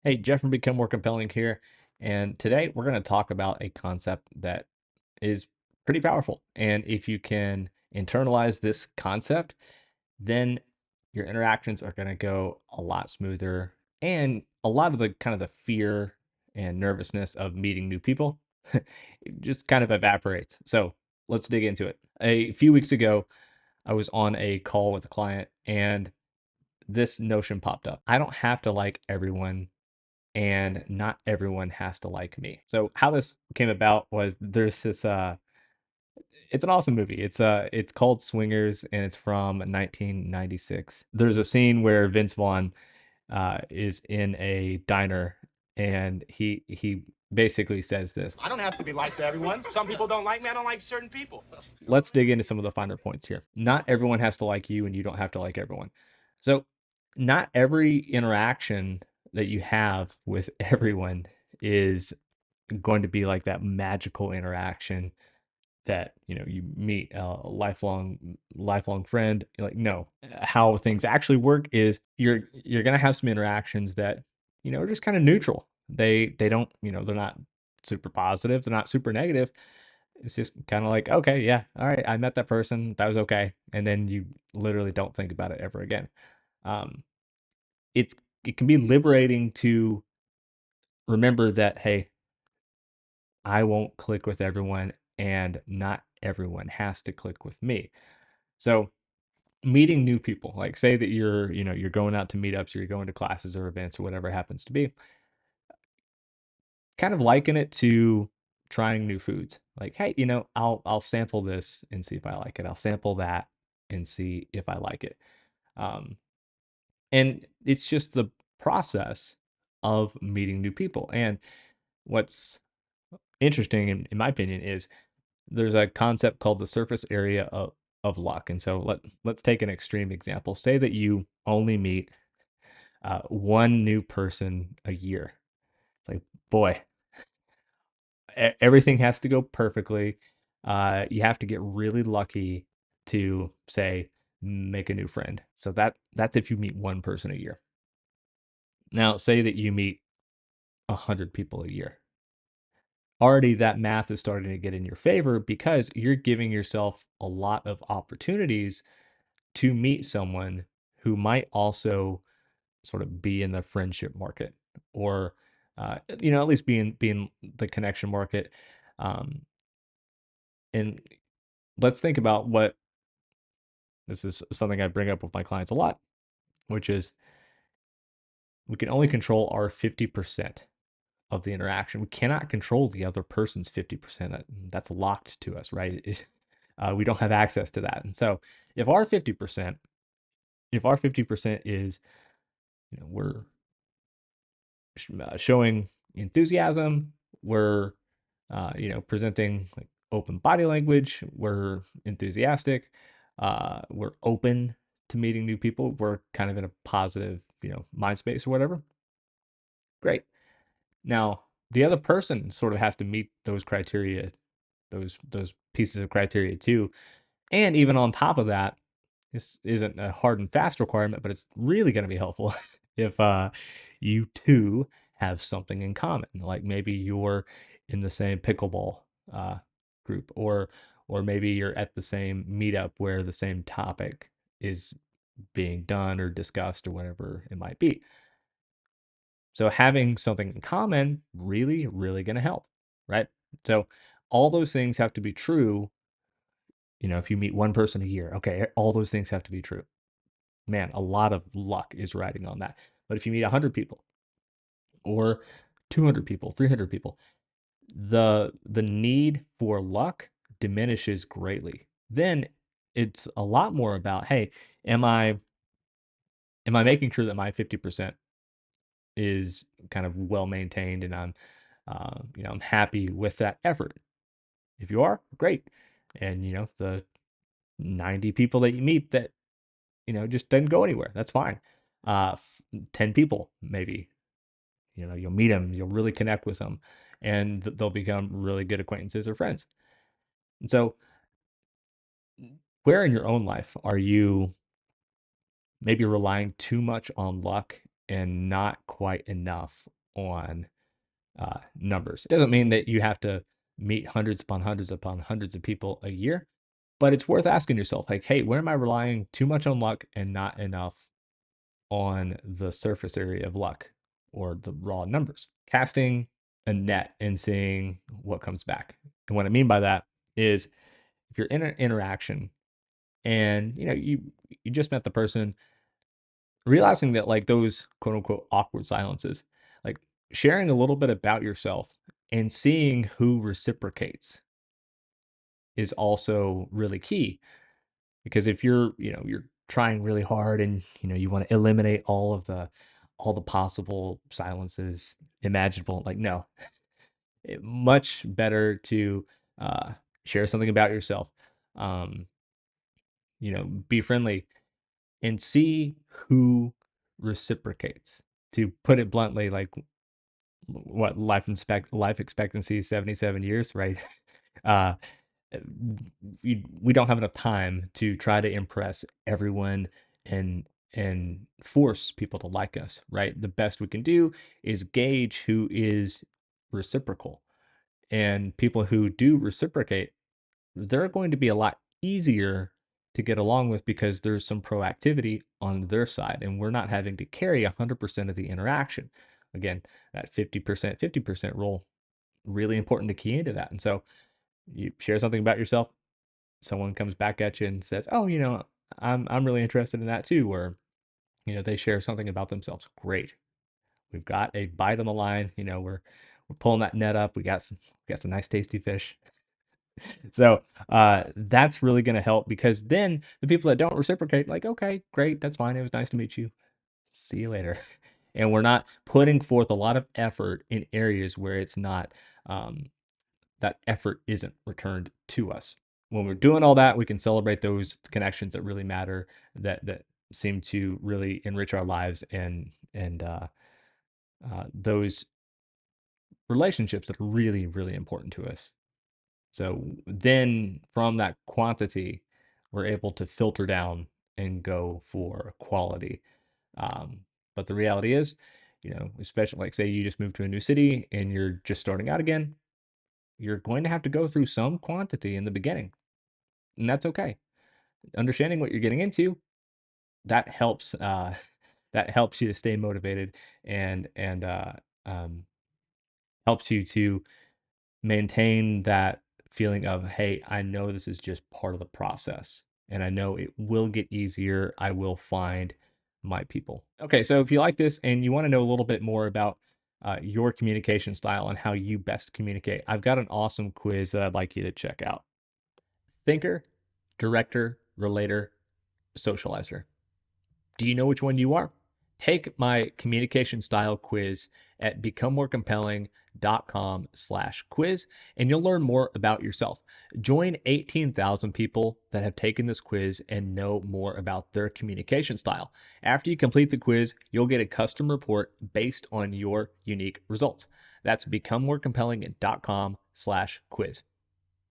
Hey, Jeff from Become More Compelling here. And today we're going to talk about a concept that is pretty powerful. And if you can internalize this concept, then your interactions are going to go a lot smoother. And a lot of the kind of the fear and nervousness of meeting new people it just kind of evaporates. So let's dig into it. A few weeks ago, I was on a call with a client and this notion popped up. I don't have to like everyone and not everyone has to like me. So how this came about was there's this it's an awesome movie. It's called Swingers and it's from 1996. There's a scene where Vince Vaughn is in a diner and he basically says this. I don't have to be liked by everyone. Some people don't like me. I don't like certain people. Let's dig into some of the finer points here. Not everyone has to like you and you don't have to like everyone. So not every interaction that you have with everyone is going to be like that magical interaction that you meet a lifelong friend. Like, no, how things actually work is you're gonna have some interactions that are just kind of neutral. They don't, they're not super positive, they're not super negative. It's just kind of like, okay, yeah, all right, I met that person, that was okay, and then you literally don't think about it ever again. um it's it can be liberating to remember that, hey, I won't click with everyone and not everyone has to click with me. So meeting new people, like say that you're going out to meetups or you're going to classes or events or whatever it happens to be, kind of liken it to trying new foods. Like, hey, I'll sample this and see if I like it. I'll sample that and see if I like it. Um, and it's just the process of meeting new people. And what's interesting in my opinion is there's a concept called the surface area of luck. And so let's take an extreme example. Say that you only meet one new person a year. It's like, boy, everything has to go perfectly. You have to get really lucky to say make a new friend. So that's if you meet one person a year. Now, say that you meet 100 people a year. Already that math is starting to get in your favor because you're giving yourself a lot of opportunities to meet someone who might also sort of be in the friendship market or at least being the connection market. Um, and let's think about what this is something I bring up with my clients a lot, which is we can only control our 50% of the interaction. We cannot control the other person's 50%. That's locked to us, right? We don't have access to that. And so if our 50%, if our 50% is, we're showing enthusiasm, we're, presenting like open body language, we're enthusiastic, we're open to meeting new people, we're kind of in a positive, mind space or whatever. Great. Now, the other person sort of has to meet those criteria, those pieces of criteria too. And even on top of that, this isn't a hard and fast requirement, but it's really going to be helpful if you two have something in common. Like maybe you're in the same pickleball uh, group, or maybe you're at the same meetup where the same topic is being done or discussed or whatever it might be. So having something in common really, really going to help, right? So all those things have to be true. If you meet one person a year, okay, all those things have to be true. Man, a lot of luck is riding on that. But if you meet 100 people or 200 people, 300 people, the need for luck diminishes greatly. Then it's a lot more about, hey, am I making sure that my 50% is kind of well maintained and I'm happy with that effort. If you are, great. And the 90 people that you meet that just didn't go anywhere, that's fine. 10 people maybe, you'll meet them, you'll really connect with them, and they'll become really good acquaintances or friends. And so, where in your own life are you maybe relying too much on luck and not quite enough on numbers. It doesn't mean that you have to meet hundreds upon hundreds of people a year, but it's worth asking yourself, like, hey, where am I relying too much on luck and not enough on the surface area of luck or the raw numbers? Casting a net and seeing what comes back. And what I mean by that is if you're in an interaction and you just met the person, realizing that like those quote unquote awkward silences, like sharing a little bit about yourself and seeing who reciprocates is also really key. Because if you're trying really hard and you want to eliminate all the possible silences imaginable, like no, much better to uh share something about yourself, um be friendly and see who reciprocates. To put it bluntly, like what life expectancy is 77 years, right? uh we don't have enough time to try to impress everyone and force people to like us, right? The best we can do is gauge who is reciprocal, and people who do reciprocate, they're going to be a lot easier to get along with because there's some proactivity on their side and we're not having to carry 100% of the interaction. Again, that 50% 50% rule, really important to key into that. And so you share something about yourself, someone comes back at you and says, "Oh, I'm really interested in that too," or they share something about themselves. Great, we've got a bite on the line. We're pulling that net up. We got some nice tasty fish. So that's really going to help, because then the people that don't reciprocate, like, okay, great, that's fine. It was nice to meet you. See you later. And we're not putting forth a lot of effort in areas where it's not, that effort isn't returned to us. When we're doing all that, we can celebrate those connections that really matter, that seem to really enrich our lives, and those relationships that are really, really important to us. So then from that quantity, we're able to filter down and go for quality. Um, but the reality is, especially like say you just moved to a new city and you're just starting out again, you're going to have to go through some quantity in the beginning. And that's okay. Understanding what you're getting into, that helps that helps you to stay motivated, and um, helps you to maintain that feeling of, hey, I know this is just part of the process and I know it will get easier. I will find my people. Okay, so if you like this and you want to know a little bit more about your communication style and how you best communicate, I've got an awesome quiz that I'd like you to check out. Thinker, director, relator, socializer. Do you know which one you are? Take my communication style quiz at becomemorecompelling.com/quiz, and you'll learn more about yourself. Join 18,000 people that have taken this quiz and know more about their communication style. After you complete the quiz, you'll get a custom report based on your unique results. That's becomemorecompelling.com/quiz.